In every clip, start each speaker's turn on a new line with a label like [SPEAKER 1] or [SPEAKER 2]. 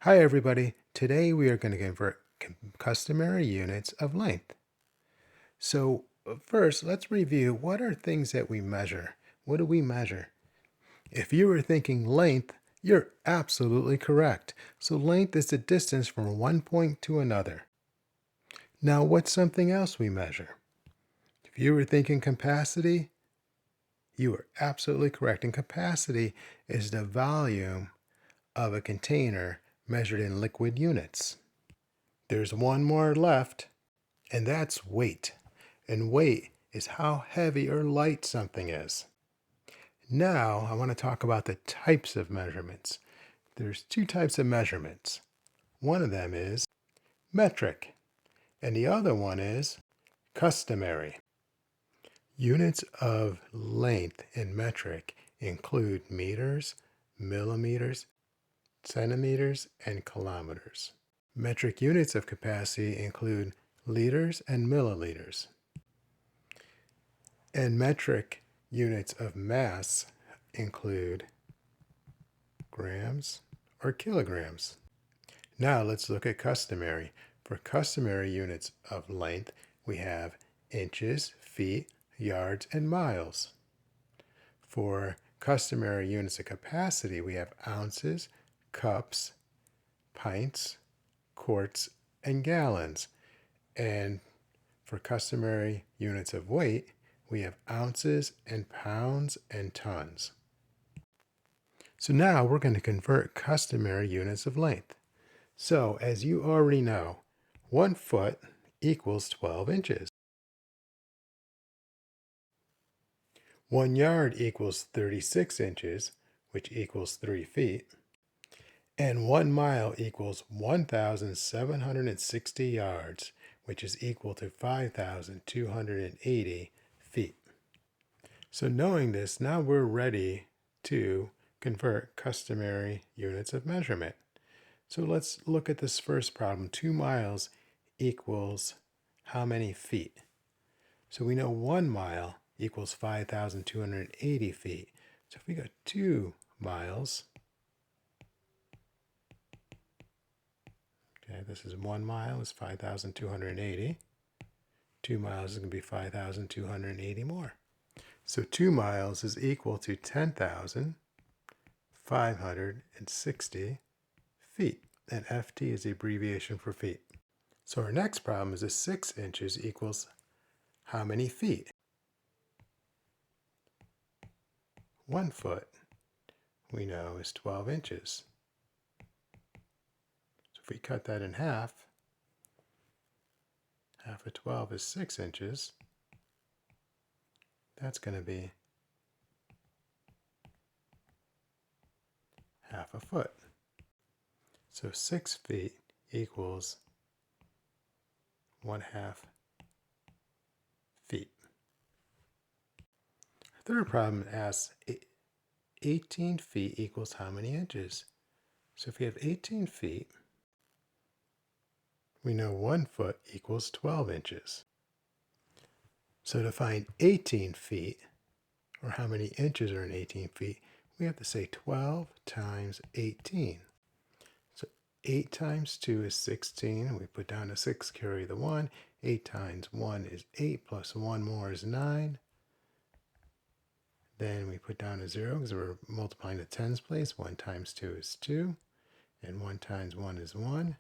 [SPEAKER 1] Hi everybody. Today we are going to convert customary units of length. So first, let's review what are things that we measure. What do we measure? If you were thinking length, you're absolutely correct. So length is the distance from one point to another. Now what's something else we measure? If you were thinking capacity, you are absolutely correct. And capacity is the volume of a container measured in liquid units. There's one more left, and that's weight. And weight is how heavy or light something is. Now, I want to talk about the types of measurements. There's two types of measurements. One of them is metric, and the other one is customary. Units of length in metric include meters, millimeters, centimeters, and kilometers. Metric units of capacity include liters and milliliters. And metric units of mass include grams or kilograms. Now let's look at customary. For customary units of length, we have inches, feet, yards, and miles. For customary units of capacity, we have ounces, cups, pints, quarts, and gallons. And for customary units of weight, we have ounces and pounds and tons. So now we're going to convert customary units of length. So as you already know, 1 foot equals 12 inches. 1 yard equals 36 inches, which equals 3 feet. And 1 mile equals 1,760 yards, which is equal to 5,280 feet. So knowing this, now we're ready to convert customary units of measurement. So let's look at this first problem. 2 miles equals how many feet? So we know 1 mile equals 5,280 feet. So if we got 2 miles, okay, this is 1 mile is 5,280. 2 miles is going to be 5,280 more. So 2 miles is equal to 10,560 feet. And FT is the abbreviation for feet. So our next problem is 6 inches equals how many feet? 1 foot, we know, is 12 inches. So if we cut that in half, half of 12 is 6 inches. That's going to be half a foot. So 6 feet equals 1/2 feet. Our third problem asks 18 feet equals how many inches? So if we have 18 feet, we know 1 foot equals 12 inches. So to find 18 feet, or how many inches are in 18 feet, we have to say 12 times 18. So 8 times 2 is 16. We put down a 6, carry the 1. 8 times 1 is 8, plus 1 more is 9. Then we put down a 0 because we're multiplying the tens place. 1 times 2 is 2. And 1 times 1 is 1.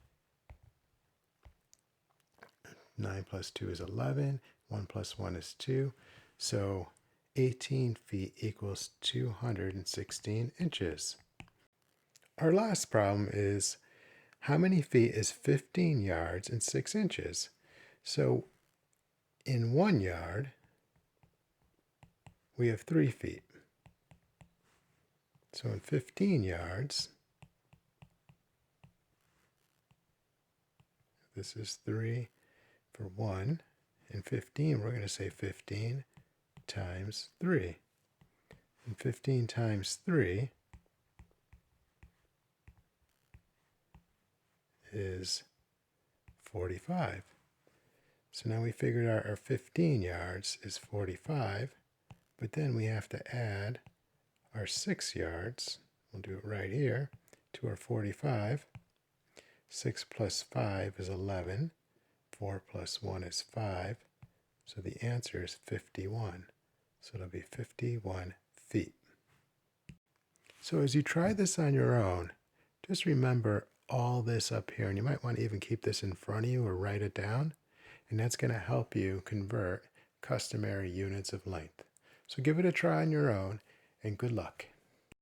[SPEAKER 1] 9 plus 2 is 11. 1 plus 1 is 2. So 18 feet equals 216 inches. Our last problem is how many feet is 15 yards and 6 inches? So in 1 yard, we have 3 feet. So in 15 yards, this is 3 for 1. In 15, we're going to say 15 times 3. And 15 times 3 is 45. So now we figured out our 15 yards is 45, but then we have to add our 6 yards, we'll do it right here, to our 45. 6 plus 5 is 11. 4 plus 1 is 5. So the answer is 51. So it'll be 51 feet. So as you try this on your own, just remember all this up here. And you might want to even keep this in front of you or write it down. And that's going to help you convert customary units of length. So give it a try on your own, and good luck.